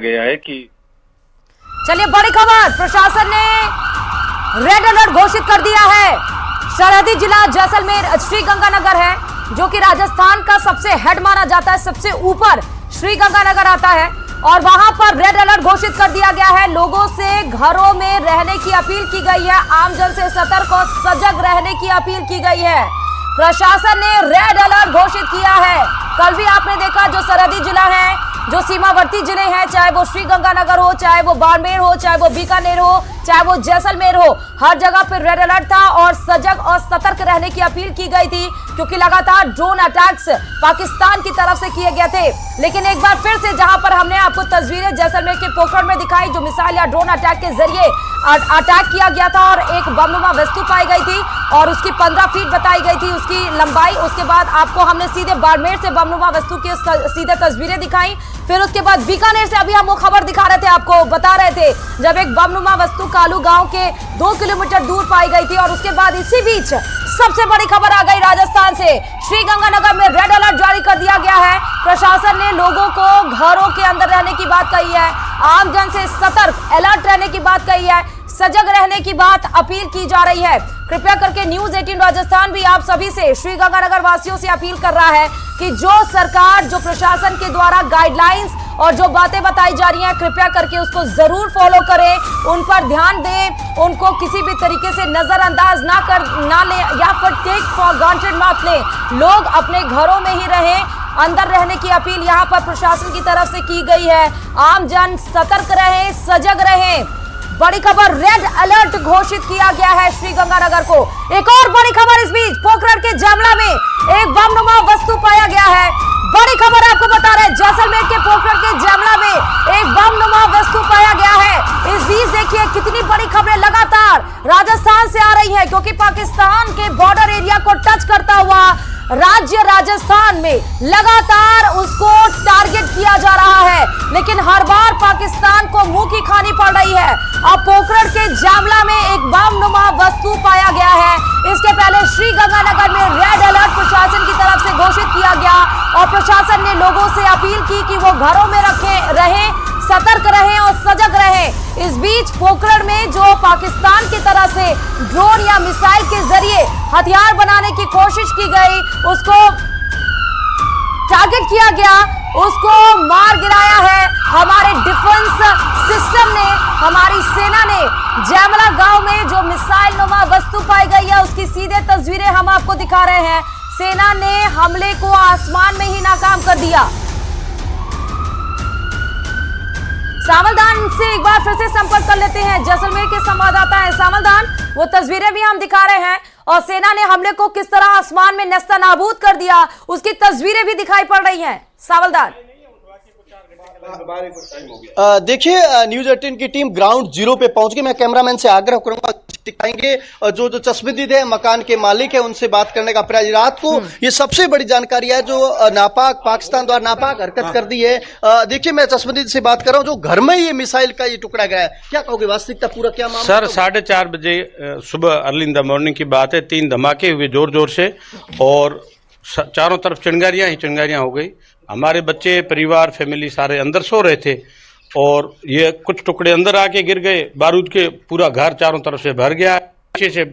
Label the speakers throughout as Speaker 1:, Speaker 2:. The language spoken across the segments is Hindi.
Speaker 1: गया है कि
Speaker 2: चलिए बड़ी खबर, प्रशासन ने रेड अलर्ट घोषित कर दिया है। सरहदी जिला जैसलमेर श्रीगंगानगर है, जो कि राजस्थान का सबसे हेड माना जाता है, सबसे ऊपर श्रीगंगानगर आता है और वहां पर रेड अलर्ट घोषित कर दिया गया है। लोगों से घरों में रहने की अपील की गई है, आमजन से सतर्क और सजग रहने की अपील की गई है। प्रशासन ने रेड अलर्ट घोषित किया है। कल भी आपने देखा, जो सरहदी जिला है, जो सीमावर्ती जिले हैं, चाहे वो श्रीगंगानगर हो, चाहे वो बाड़मेर हो, चाहे वो बीकानेर हो, चाहे वो जैसलमेर हो, हर जगह पर रेड अलर्ट था और सजग और सतर्क रहने की अपील की गई थी, क्योंकि लगातार ड्रोन अटैक्स पाकिस्तान की तरफ से किए गए थे। लेकिन एक बार फिर से, जहां पर हमने आपको तस्वीरें जैसलमेर के पोखरण में दिखाई, जो मिसाइल या ड्रोन अटैक के जरिए अटैक किया गया था और एक बमनुमा वस्तु पाई गई थी और उसकी 15 फीट बताई गई थी उसकी लंबाई। उसके बाद आपको हमने सीधे बाड़मेर से बमनुमा वस्तु की सीधे तस्वीरें दिखाई। फिर उसके बाद बीकानेर से अभी हम वो खबर दिखा रहे थे, आपको बता रहे थे, जब एक बमनुमा वस्तु कालू गांव के 2 किलोमीटर दूर पाई गई थी। और उसके बाद इसी बीच सबसे बड़ी खबर आ गई राजस्थान से। श्रीगंगानगर में रेड अलर्ट जारी कर दिया गया है। प्रशासन ने लोगों को घरों के अंदर रहने की बात कही है, आमजन से सतर्क अलर्ट रहने की बात कही है, सजग रहने की बात अपील की जा रही है। कृपया करके न्यूज 18 राजस्थान भी आप सभी से, श्रीगंगानगर वासियों से अपील कर रहा है कि जो सरकार, जो प्रशासन के द्वारा गाइडलाइंस और जो बातें बताई जा रही हैं, कृपया करके उसको जरूर फॉलो करें, उन पर ध्यान दें, उनको किसी भी तरीके से नजरअंदाज ना ले या फिर टेक फॉर ग्रांटेड मत लें। लोग अपने घरों में ही रहें, अंदर रहने की अपील यहाँ पर प्रशासन की तरफ से की गई है। आम जन सतर्क रहें, सजग रहें। बड़ी खबर, रेड अलर्ट घोषित किया गया है श्रीगंगानगर को। एक और बड़ी खबर इस बीच, पोखरण के जामला में एक बमनुमा वस्तु पाया गया है। बड़ी खबर आपको बता रहे हैं, जैसलमेर के पोखरण के जामला में एक बमनुमा वस्तु पाया गया है। इस बीच देखिए कितनी बड़ी खबरें लगातार राजस्थान से आ रही है, क्योंकि पाकिस्तान के बॉर्डर एरिया को टच करता हुआ राज्य राजस्थान में लगातार उसको टारगेट किया जा रहा है, लेकिन हर बार पाकिस्तान को मुंह की खानी पड़ रही है। अब पोखरण के जामला में एक बमनुमा वस्तु पाया गया है। इसके पहले श्रीगंगानगर में रेड अलर्ट प्रशासन की तरफ से घोषित किया गया और प्रशासन ने लोगों से अपील की कि वो घरों में रहें, सतर्क रहें और सजग रहें। इस बीच पोखरण में जो पाकिस्तान की तरफ से ड्रोन या मिसाइल के जरिए हथियार बनाने की कोशिश की गई, उसको टारगेट किया गया, उसको मार गिराया है हमारे डिफेंस सिस्टम ने, हमारी सेना ने। जामला गांव में जो मिसाइल नुमा वस्तु पाई गई है, उसकी सीधे तस्वीरें हम आपको दिखा रहे हैं। सेना ने हमले को आसमान में ही नाकाम कर दिया। सावलदान से एक बार फिर से संपर्क कर लेते हैं, जैसलमेर के संवाददाता हैं सावलदान। वो तस्वीरें भी हम दिखा रहे हैं और सेना ने हमले को किस तरह आसमान में नेस्तनाबूद कर दिया, उसकी तस्वीरें भी दिखाई पड़ रही हैं। सावलदान,
Speaker 3: देखिए न्यूज 18 की टीम ग्राउंड जीरो पे पहुंच गई। मैं कैमरामैन से आग्रह करूंगा दिखाएंगे, जो चश्मदीद है, मकान के मालिक है, उनसे बात करने का प्रयास। रात को ये सबसे बड़ी जानकारी है जो पाकिस्तान द्वारा नापाक हरकत कर दी है। देखिए मैं चश्मदीद से बात कर रहा हूं, जो घर में ये मिसाइल का ये टुकड़ा गया है, क्या कहोगे वास्तविकता पूरा क्या मामला?
Speaker 4: सर 4:30 बजे सुबह अर्ली इन द मॉर्निंग की बात है। 3 धमाके हुए जोर जोर से और चारों तरफ चिंगारियां ही चिंगारियां हो गई। हमारे बच्चे, परिवार, फैमिली सारे अंदर सो रहे थे और ये कुछ टुकड़े अंदर आके गिर गए बारूद के। पूरा घर चारों तरफ से भर गया, पीछे से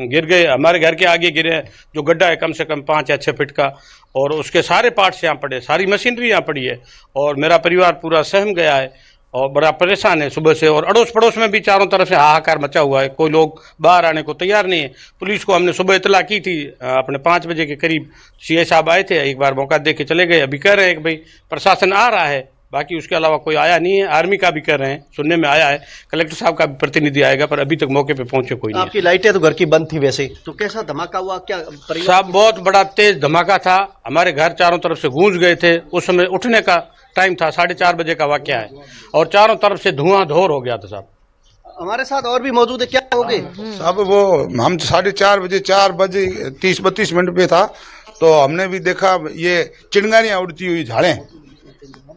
Speaker 4: गिर गए। हमारे घर के आगे गिरे, जो गड्ढा है कम से कम 5 या 6 फीट का, और उसके सारे पार्ट्स यहाँ पड़े, सारी मशीनरी यहाँ पड़ी है और मेरा परिवार पूरा सहम गया है और बड़ा परेशान है सुबह से। और अड़ोस पड़ोस में भी चारों तरफ से हाहाकार मचा हुआ है, कोई लोग बाहर आने को तैयार नहीं है। पुलिस को हमने सुबह इतला की थी, अपने 5 बजे के करीब सीए साहब आए थे, एक बार मौका दे के चले गए। अभी कह रहे हैं कि भाई प्रशासन आ रहा है, बाकी उसके अलावा कोई आया नहीं है। आर्मी का भी कह रहे हैं, सुनने में आया है, कलेक्टर साहब का भी प्रतिनिधि आएगा, पर अभी तक मौके पे पहुंचे कोई नहीं।
Speaker 3: आपकी लाइटें तो घर की बंद थी वैसे, तो कैसा धमाका हुआ? क्या
Speaker 4: साहब बहुत बड़ा तेज धमाका था, हमारे घर चारों तरफ से गूंज गए थे। उस समय उठने का टाइम था, 4:30 बजे का वाकया है और चारों तरफ से धुआंधार हो गया था। साहब
Speaker 3: हमारे साथ और भी मौजूद है, क्या कहोगे?
Speaker 5: साहब वो हम 4:30 बजे 4 बजे 30-32 मिनट पे था, तो हमने भी देखा ये चिंगारियां उड़ती हुई झाड़ें,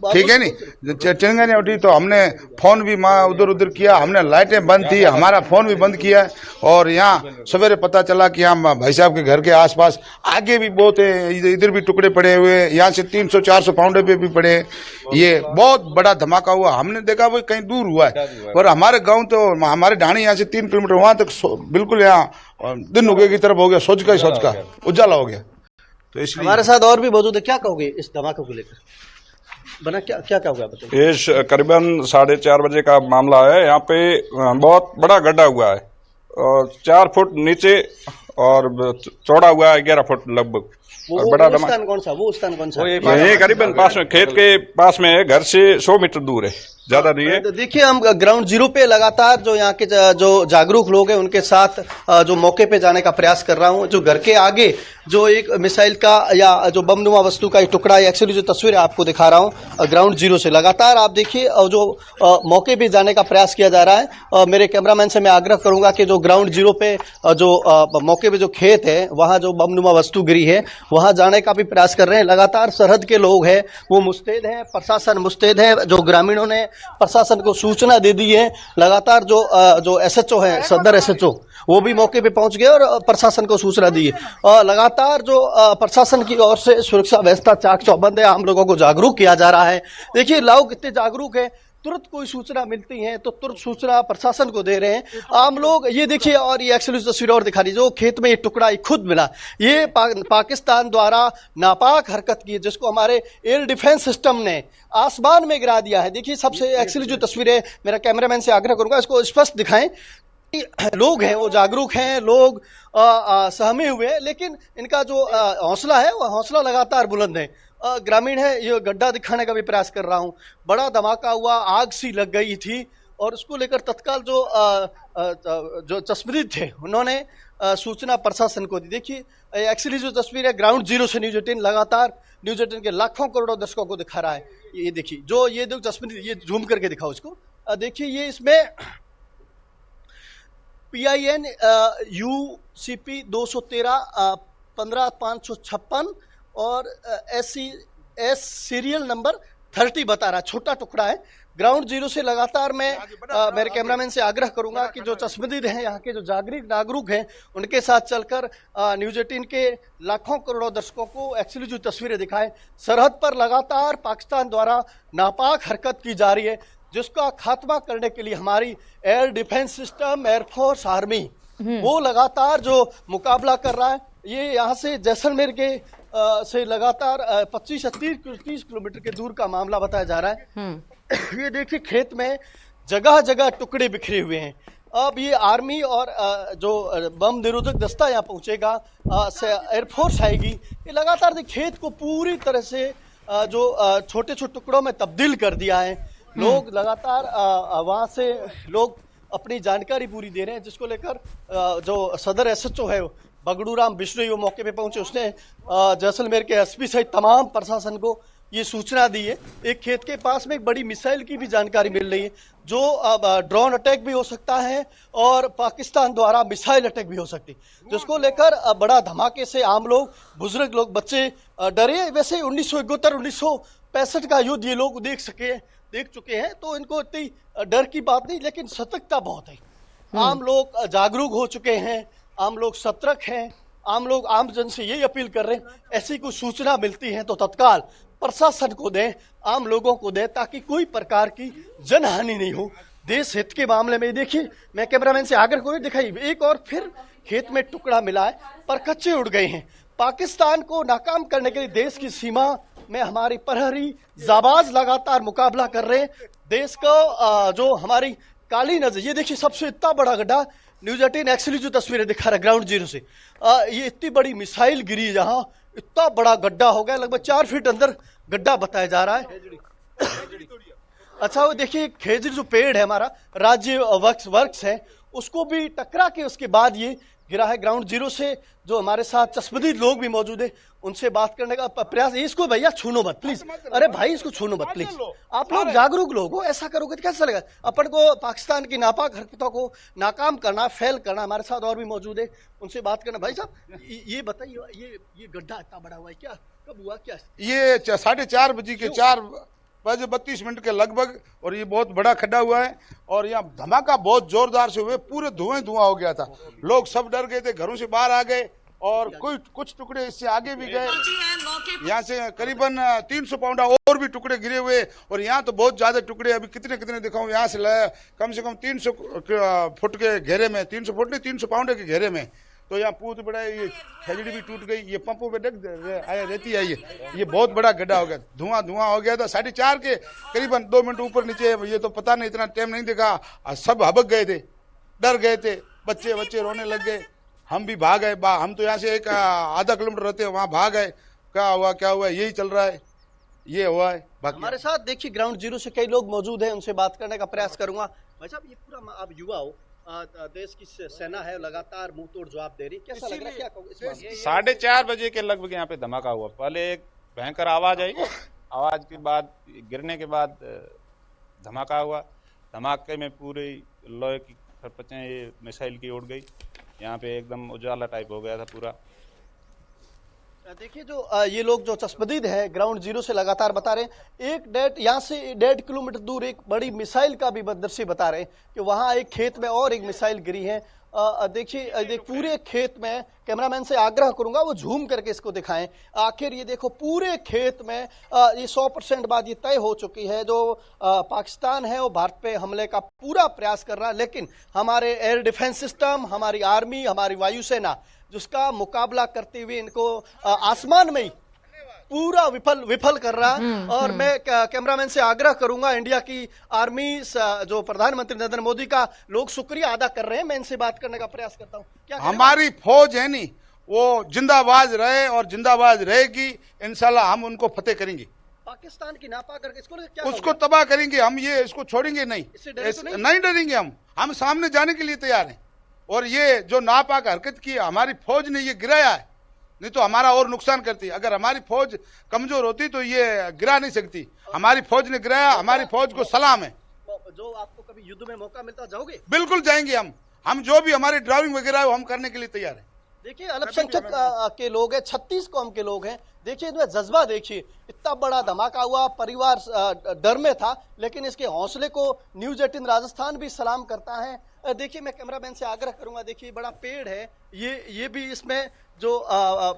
Speaker 5: ठीक है नहीं। चिंगारियां उठी तो हमने फोन भी उधर उधर किया, हमने लाइटें बंद थी, हमारा फोन भी बंद किया। और यहाँ सवेरे पता चला कि हम भाई साहब के घर के आसपास आगे भी बहुत है, इधर भी टुकड़े पड़े हुए, यहाँ से 300-400 पाउंडे पे भी पड़े। ये बहुत बड़ा धमाका हुआ। हमने देखा वो कहीं दूर हुआ है, और हमारे गाँव तो हमारे ढाणी यहाँ से 3 किलोमीटर वहां तक बिल्कुल यहाँ दिन उगे की तरफ हो गया, सोच का उजाला हो गया। तो इसलिए
Speaker 3: हमारे साथ और भी मौजूद है, क्या कहोगे इस धमाके को लेकर? बना क्या क्या कहोगे आप बताइए?
Speaker 1: ये करीबन 4:30 बजे का मामला है। यहाँ पे बहुत बड़ा गड्ढा हुआ है और 4 फुट नीचे और चौड़ा हुआ है 11 फुट लगभग।
Speaker 3: वो
Speaker 1: बड़ा
Speaker 3: स्थान कौन सा? वो स्थान कौन सा?
Speaker 1: ये करीबन पास में, खेत के पास में है, घर से 100 मीटर दूर है, ज्यादा नहीं है।
Speaker 3: तो देखिए, हम ग्राउंड जीरो पे लगातार जो यहाँ के जो जागरूक लोग हैं उनके साथ जो मौके पे जाने का प्रयास कर रहा हूँ। जो घर के आगे जो एक मिसाइल का या जो बमनुमा वस्तु का एक टुकड़ा, एक्चुअली जो तस्वीर आपको दिखा रहा हूँ ग्राउंड जीरो से, लगातार आप देखिए जो मौके पे जाने का प्रयास किया जा रहा है। मेरे कैमरामैन से मैं आग्रह करूंगा कि जो ग्राउंड जीरो पे जो मौके पे जो खेत है वहाँ जो बमनुमा वस्तु गिरी है वहाँ जाने का भी प्रयास कर रहे हैं। लगातार सरहद के लोग हैं वो मुस्तैद हैं, प्रशासन मुस्तैद है, जो ग्रामीणों ने प्रशासन को सूचना दे दी है। लगातार जो एसएचओ है, सदर एसएचओ, वो भी मौके पे पहुंच गए और प्रशासन को सूचना दी है। लगातार जो प्रशासन की ओर से सुरक्षा व्यवस्था चाक चौबंद है, आम लोगों को जागरूक किया जा रहा है। देखिए लोग कितने जागरूक है, तुरंत कोई सूचना मिलती है तो तुरंत सूचना प्रशासन को दे रहे हैं आम लोग। ये देखिए, और ये एक्चुअली तस्वीर और दिखा रही, जो खेत में ये टुकड़ा खुद मिला, ये पाकिस्तान द्वारा नापाक हरकत की है, जिसको हमारे एयर डिफेंस सिस्टम ने आसमान में गिरा दिया है। देखिए सबसे एक्चुअली जो तस्वीर है, मेरा कैमरामैन से आग्रह करूंगा इसको स्पष्ट दिखाएं। लोग हैं वो जागरूक हैं, लोग सहमे हुए हैं, लेकिन इनका जो हौसला है वो हौसला लगातार बुलंद है। ग्रामीण है, ये गड्ढा दिखाने का भी प्रयास कर रहा हूँ। बड़ा धमाका हुआ, आग सी लग गई थी और उसको लेकर तत्काल जो चश्मदीद थे उन्होंने सूचना प्रशासन को दी। देखिए एक्चुअली जो तस्वीर है ग्राउंड जीरो से न्यूज 18 लगातार न्यूज 18 के लाखों करोड़ों दर्शकों को दिखा रहा है। ये देखिए, जो ये जो चश्मदीद, ये जूम करके दिखाओ इसको। देखिए ये इसमें PIN UCP 213 15556 और SCS सीरियल नंबर 30 बता रहा है। छोटा टुकड़ा है। ग्राउंड जीरो से लगातार मैं मेरे कैमरामैन से आग्रह करूंगा कि जो चश्मदीद हैं, यहाँ के जो नागरिक हैं, उनके साथ चलकर न्यूज 18 के लाखों करोड़ों दर्शकों को एक्चुअली जो तस्वीरें दिखाएं। सरहद पर लगातार पाकिस्तान द्वारा नापाक हरकत की जा रही है, जिसका खात्मा करने के लिए हमारी air defence system, air force, army वो लगातार जो मुकाबला कर रहा है। ये यहाँ से जैसलमेर के से लगातार 25 से 30 किलोमीटर के दूर का मामला बताया जा रहा है। ये देखिए खेत में जगह जगह टुकड़े बिखरे हुए हैं। अब ये आर्मी और जो बम निरोधक दस्ता यहाँ पहुंचेगा, एयरफोर्स आएगी, ये लगातार खेत को पूरी तरह से जो छोटे छोटे टुकड़ों में तब्दील कर दिया है। लोग लगातार वहाँ से लोग अपनी जानकारी पूरी दे रहे हैं, जिसको लेकर जो सदर एसएचओ है बगड़ूराम बिश्नोई वो मौके पे पहुंचे। उसने जैसलमेर के एसपी सहित तमाम प्रशासन को ये सूचना दी है। एक खेत के पास में एक बड़ी मिसाइल की भी जानकारी मिल रही है, जो ड्रोन अटैक भी हो सकता है और पाकिस्तान द्वारा मिसाइल अटैक भी हो सकती है, जिसको लेकर बड़ा धमाके से आम लोग, बुजुर्ग लोग, बच्चे डरे। वैसे 1971 1965 का युद्ध ये लोग देख चुके हैं, तो इनको इतनी डर की बात नहीं, लेकिन सतर्कता बहुत है। आम लोग जागरूक हो चुके हैं, आम लोग सतर्क हैं, आम लोग आम जन से यही अपील कर रहे हैं, ऐसी कोई सूचना मिलती है तो तत्काल प्रशासन को दें, आम लोगों को दें, ताकि कोई प्रकार की जनहानि नहीं हो। देश हित के मामले में देखिए, मैं कैमरामैन से आग्रह करूँ, दिखाई एक और फिर खेत में टुकड़ा मिला है, पर कच्चे उड़ गए हैं। पाकिस्तान को नाकाम करने के लिए देश की सीमा में हमारी प्रहरी जाबाज लगातार मुकाबला कर रहे हैं। देश को जो हमारी काली नजर, ये देखिए सबसे इतना बड़ा गड्ढा, न्यूज 18 एक्चुअली जो तस्वीरें दिखा रहा है ग्राउंड जीरो से, ये इतनी बड़ी मिसाइल गिरी, जहां इतना बड़ा गड्ढा हो गया, लगभग 4 फीट अंदर गड्ढा बताया जा रहा है। अच्छा वो देखिए खेजड़ी जो पेड़ है हमारा राज्य वर्क्स है, उसको भी टकरा के उसके बाद ये गिरा है। ग्राउंड जीरो से जो हमारे साथ चश्मदीद लोग भी मौजूद है, उनसे बात करने का प्रयास। इसको भैया छूनो मत प्लीज, अरे भाई इसको छूनो मत प्लीज, आप लोग जागरूक लोग हो, ऐसा करोगे तो कैसा चलेगा। अपन को पाकिस्तान की नापाक हरकतों को नाकाम करना, फेल करना। हमारे साथ और भी मौजूद है, उनसे बात करना। भाई साहब ये बताइए, ये गड्ढा इतना बड़ा हुआ है, क्या कब हुआ, क्या?
Speaker 5: ये 4:30 बजे के 4 32 मिनट के लगभग, और ये बहुत बड़ा खड्डा हुआ है और यहाँ धमाका बहुत जोरदार से हुए, पूरे धुआं धुआं हो गया था। लोग सब डर गए थे, घरों से बाहर आ गए और कुछ टुकड़े इससे आगे भी गए। यहाँ से करीबन 300 पाउंड और भी टुकड़े गिरे हुए, और यहाँ तो बहुत ज्यादा टुकड़े, अभी कितने कितने दिखाऊं, यहाँ से लाया कम से कम 300 फुट के घेरे में, 300 फुट नहीं 300 पाउंड के घेरे में। तो यहाँ पूत बड़ा, ये खजड़ी भी टूट गई, ये पंपों पे रहती है, ये बहुत बड़ा गड्ढा हो गया, धुआं धुआं हो गया था। 4:30 के करीबन 2 मिनट ऊपर नीचे, ये तो पता नहीं, इतना टाइम नहीं देखा, सब हबक गए थे, डर गए थे, बच्चे रोने लग गए, हम भी भाग गए। हम तो यहाँ से एक आधा किलोमीटर रहते हैं, वहाँ भाग गए, क्या हुआ, यही चल रहा है, ये हुआ है।
Speaker 3: हमारे साथ देखिए ग्राउंड जीरो से कई लोग मौजूद हैं, उनसे बात करने का प्रयास करूंगा। भाई साहब, ये पूरा आप युवा हो, देश की सेना है, लगातार मुंह तोड़ जवाब दे रही, कैसा लग रहा है, क्या कहोगे इस मामले में?
Speaker 6: 4:30 बजे के लगभग यहाँ पे धमाका हुआ। पहले एक भयंकर आवाज आई, आवाज के बाद गिरने के बाद धमाका हुआ। धमाके में पूरी लोहे की खरपचें मिसाइल की उड़ गई, यहाँ पे एकदम उजाला टाइप हो गया था पूरा।
Speaker 3: देखिए, जो ये लोग जो चश्मदीद है ग्राउंड जीरो से लगातार बता रहे हैं, यहाँ से 1.5 किलोमीटर दूर एक बड़ी मिसाइल का भी दृश्य बता रहे हैं कि वहां एक खेत में और एक मिसाइल गिरी है। देखिए पूरे खेत में, कैमरामैन से आग्रह करूंगा वो झूम करके इसको दिखाएं। आखिर ये देखो, पूरे खेत में ये 100% बात ये तय हो चुकी है, जो पाकिस्तान है वो भारत पे हमले का पूरा प्रयास कर रहा है, लेकिन हमारे एयर डिफेंस सिस्टम, हमारी आर्मी, हमारी वायुसेना जिसका मुकाबला करते हुए इनको आसमान में ही पूरा विफल कर रहा है। और मैं कैमरामैन से आग्रह करूंगा, इंडिया की आर्मी, जो प्रधानमंत्री नरेंद्र मोदी का लोग शुक्रिया अदा कर रहे हैं, मैं इनसे बात करने का प्रयास करता हूं। क्या
Speaker 5: हमारी फौज है नहीं, वो जिंदाबाद रहे और जिंदाबाद रहेगी, इंशाल्लाह हम उनको फतेह करेंगे।
Speaker 3: पाकिस्तान की नापा करके
Speaker 5: उसको तबाह करेंगे हम, ये इसको छोड़ेंगे नहीं, नहीं डरेंगे हम सामने जाने के लिए तैयार हैं। और ये जो नापाक हरकत की हमारी फौज ने ये गिराया है, नहीं तो हमारा और नुकसान करती। अगर हमारी फौज कमजोर होती तो ये गिरा नहीं सकती, हमारी फौज ने गिराया, हमारी फौज को सलाम है।
Speaker 3: जो आपको कभी युद्ध में मौका मिलता जाओगे?
Speaker 5: बिल्कुल जाएंगे हम जो भी हमारी ड्राइविंग वगैरह है वो हम करने के लिए तैयार है।
Speaker 3: देखिए, अल्पसंख्यक के लोग हैं, 36 कौम के लोग हैं, देखिए इनमें जज्बा देखिए, इतना बड़ा धमाका हुआ, परिवार डर में था, लेकिन इसके हौसले को न्यूज 18 राजस्थान भी सलाम करता है। देखिए, मैं कैमरामैन से आग्रह करूंगा, देखिए बड़ा पेड़ है, ये भी इसमें जो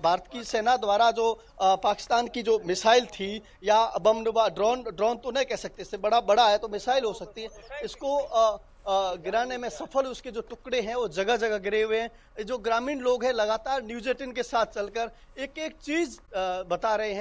Speaker 3: भारत की सेना द्वारा जो पाकिस्तान की जो मिसाइल थी या बम ड्रोन तो नहीं कह सकते, इससे बड़ा है तो मिसाइल हो सकती है, इसको गिराने में सफल, उसके जो टुकड़े हैं वो जगह जगह गिरे हुए हैं। जो ग्रामीण लोग हैं लगातार न्यूज 18 के साथ चलकर एक एक चीज बता रहे हैं।